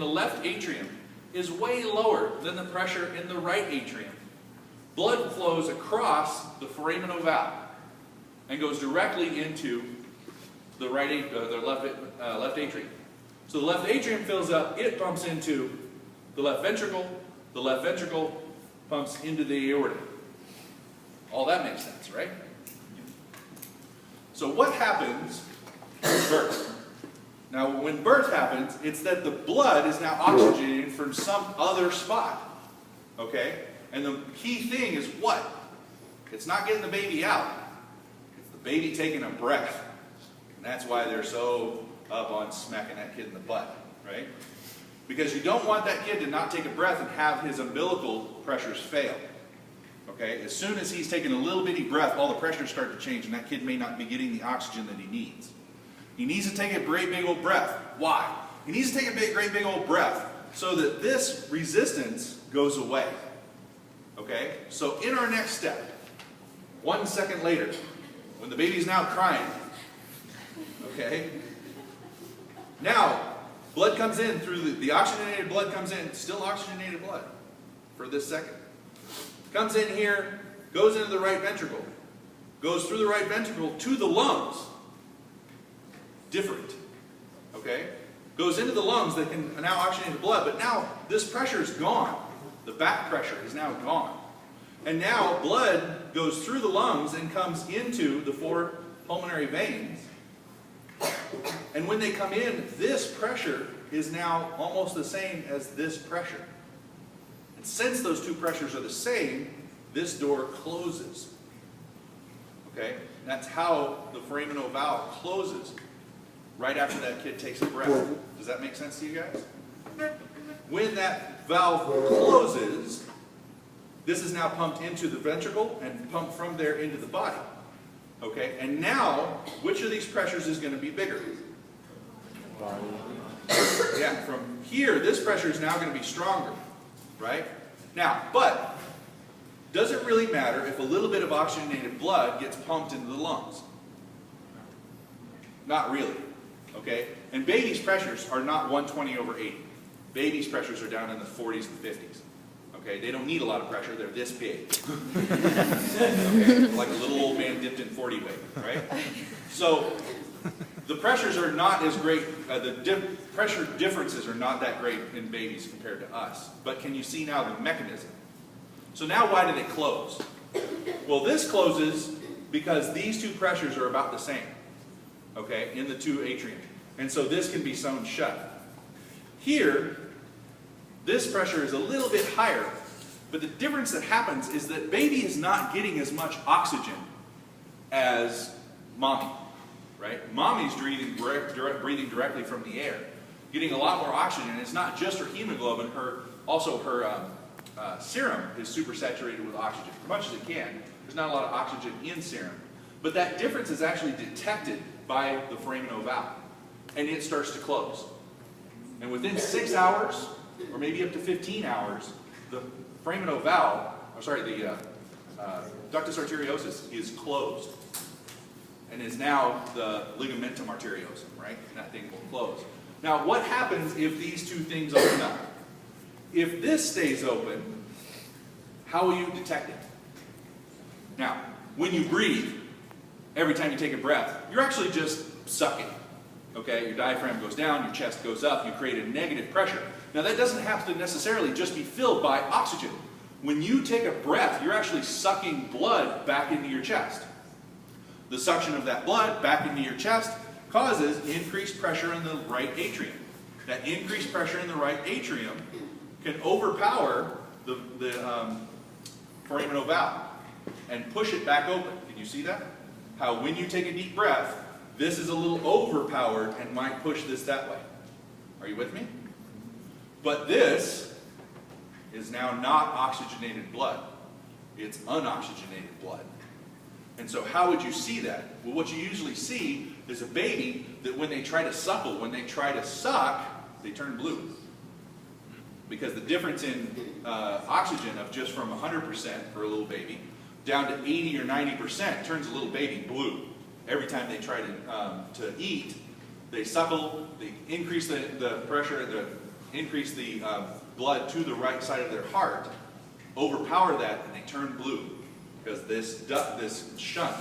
The left atrium is way lower than the pressure in the right atrium. Blood flows across the foramen ovale and goes directly into the left atrium. So the left atrium fills up, it pumps into the left ventricle pumps into the aorta. All that makes sense, right? So what happens with birth? Now when birth happens, it's that the blood is now oxygenated from some other spot. Okay? And the key thing is what? It's not getting the baby out. It's the baby taking a breath. And that's why they're so up on smacking that kid in the butt, right? Because you don't want that kid to not take a breath and have his umbilical pressures fail. Okay? As soon as he's taking a little bitty breath, all the pressures start to change and that kid may not be getting the oxygen that he needs. He needs to take a great big old breath. Why? He needs to take a great big old breath so that this resistance goes away. Okay? So in our next step, 1 second later, when the baby's now crying, okay? Now, blood comes in through the oxygenated blood comes in, still oxygenated blood for this second. Comes in here, goes into the right ventricle, goes through the right ventricle to the lungs. Different, okay? Goes into the lungs that can now oxygenate the blood, but now this pressure is gone. The back pressure is now gone. And now blood goes through the lungs and comes into the 4 pulmonary veins. And when they come in, this pressure is now almost the same as this pressure. And since those two pressures are the same, this door closes. Okay? That's how the foramen ovale closes right after that kid takes a breath. Does that make sense to you guys? When that valve closes, this is now pumped into the ventricle and pumped from there into the body. Okay? And now, which of these pressures is going to be bigger? Yeah, from here, this pressure is now going to be stronger. Right? Now, but, does it really matter if a little bit of oxygenated blood gets pumped into the lungs? Not really. Okay? And babies' pressures are not 120/80. Babies' pressures are down in the 40s and 50s. Okay? They don't need a lot of pressure. They're this big. Okay? Like a little old man dipped in 40 weight. Right? So, the pressures are not as great, pressure differences are not that great in babies compared to us. But can you see now the mechanism? So now why did it close? Well, this closes because these two pressures are about the same. Okay, in the 2 atrium. And so this can be sewn shut. Here, this pressure is a little bit higher, but the difference that happens is that baby is not getting as much oxygen as mommy, right? Mommy's breathing directly from the air, getting a lot more oxygen. It's not just her hemoglobin, also her serum is supersaturated with oxygen, as much as it can. There's not a lot of oxygen in serum. But that difference is actually detected by the foramen ovale, and it starts to close. And within 6 hours, or maybe up to 15 hours, the foramen ovale, the ductus arteriosus is closed, and is now the ligamentum arteriosum, right? And that thing will close. Now, what happens if these two things open up? If this stays open, how will you detect it? Now, when you breathe, every time you take a breath, you're actually just sucking. Okay, your diaphragm goes down, your chest goes up, you create a negative pressure. Now that doesn't have to necessarily just be filled by oxygen. When you take a breath, you're actually sucking blood back into your chest. The suction of that blood back into your chest causes increased pressure in the right atrium. That increased pressure in the right atrium can overpower the foramen ovale and push it back open. Can you see that? How when you take a deep breath, this is a little overpowered and might push this that way. Are you with me? But this is now not oxygenated blood. It's unoxygenated blood. And so how would you see that? Well, what you usually see is a baby that when they try to suckle, when they try to suck, they turn blue. Because the difference in oxygen of just from 100% for a little baby down to 80 or 90% turns a little baby blue. Every time they try to eat, they suckle, they increase the pressure, the increase the blood to the right side of their heart, overpower that, and they turn blue. Because this shunt,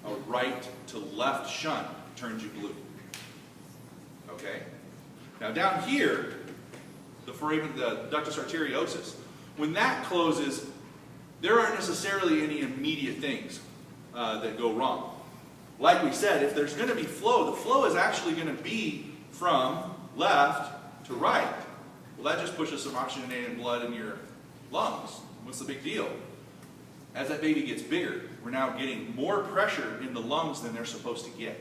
a right to left shunt, turns you blue. Okay? Now down here, the ductus arteriosus, when that closes, there aren't necessarily any immediate things that go wrong. Like we said, if there's going to be flow, the flow is actually going to be from left to right. Well, that just pushes some oxygenated blood in your lungs. What's the big deal? As that baby gets bigger, we're now getting more pressure in the lungs than they're supposed to get.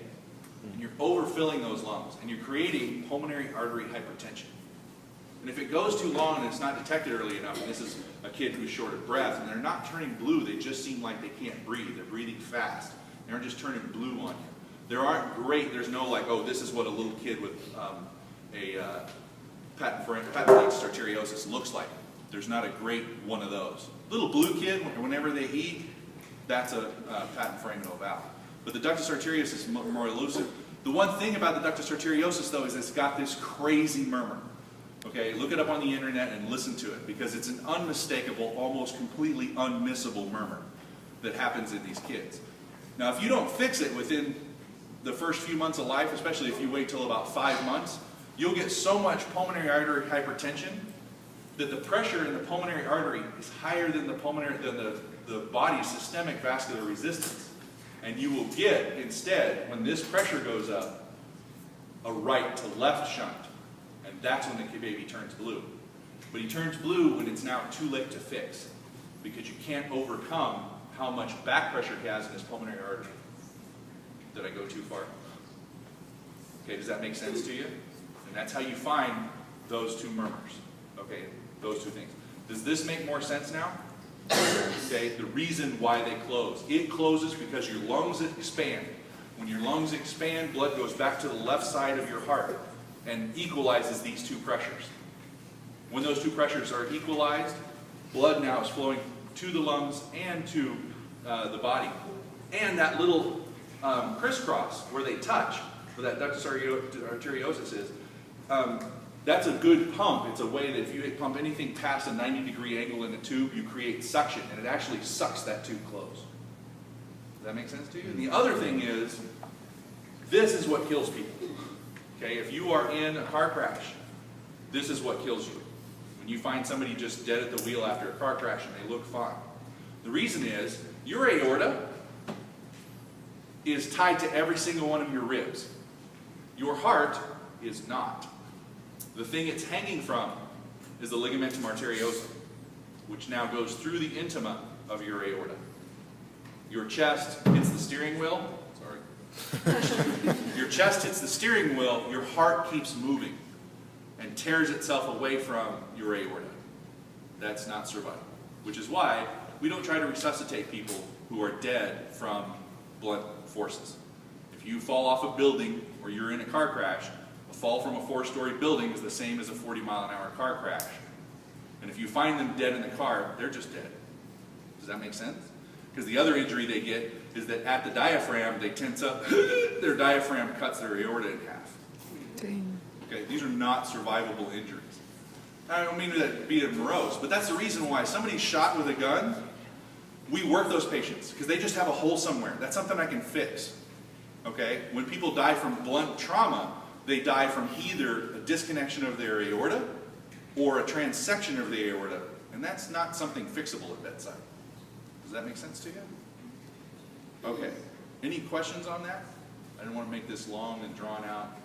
And you're overfilling those lungs, and you're creating pulmonary artery hypertension. And if it goes too long and it's not detected early enough, and this is a kid who's short of breath, and they're not turning blue, they just seem like they can't breathe. They're breathing fast. They're just turning blue on you. There's no like, oh, this is what a little kid with patent arteriosus looks like. There's not a great one of those. Little blue kid, whenever they eat, that's a patent foraminal valve. But the ductus arteriosus is more elusive. The one thing about the ductus arteriosus, though, is it's got this crazy murmur. Okay, look it up on the internet and listen to it, because it's an unmistakable, almost completely unmissable murmur that happens in these kids. Now, if you don't fix it within the first few months of life, especially if you wait till about 5 months, you'll get so much pulmonary artery hypertension that the pressure in the pulmonary artery is higher than the body's systemic vascular resistance. And you will get, instead, when this pressure goes up, a right to left shunt. And that's when the baby turns blue. But he turns blue when it's now too late to fix, because you can't overcome how much back pressure he has in his pulmonary artery. Did I go too far? Okay, does that make sense to you? And that's how you find those two murmurs. Okay, those two things. Does this make more sense now? Okay, the reason why they close. It closes because your lungs expand. When your lungs expand, blood goes back to the left side of your heart and equalizes these two pressures. When those two pressures are equalized, blood now is flowing to the lungs and to the body. And that little crisscross where they touch, where that ductus arteriosus is, that's a good pump. It's a way that if you pump anything past a 90-degree angle in a tube, you create suction, and it actually sucks that tube closed. Does that make sense to you? And the other thing is, this is what kills people. Okay, if you are in a car crash, this is what kills you. When you find somebody just dead at the wheel after a car crash and they look fine. The reason is, your aorta is tied to every single one of your ribs. Your heart is not. The thing it's hanging from is the ligamentum arteriosum, which now goes through the intima of your aorta. Your chest hits the steering wheel. Sorry. Your chest hits the steering wheel, your heart keeps moving and tears itself away from your aorta. That's not survival. Which is why we don't try to resuscitate people who are dead from blunt forces. If you fall off a building or you're in a car crash, a fall from a 4-story building is the same as a 40-mile-an-hour car crash. And if you find them dead in the car, they're just dead. Does that make sense? Because the other injury they get is that at the diaphragm, they tense up, their diaphragm cuts their aorta in half. Dang. Okay, these are not survivable injuries. I don't mean to be morose, but that's the reason why somebody's shot with a gun, we work those patients, because they just have a hole somewhere. That's something I can fix. Okay? When people die from blunt trauma, they die from either a disconnection of their aorta or a transection of the aorta, and that's not something fixable at bedside. Does that make sense to you? Okay. Any questions on that? I didn't want to make this long and drawn out.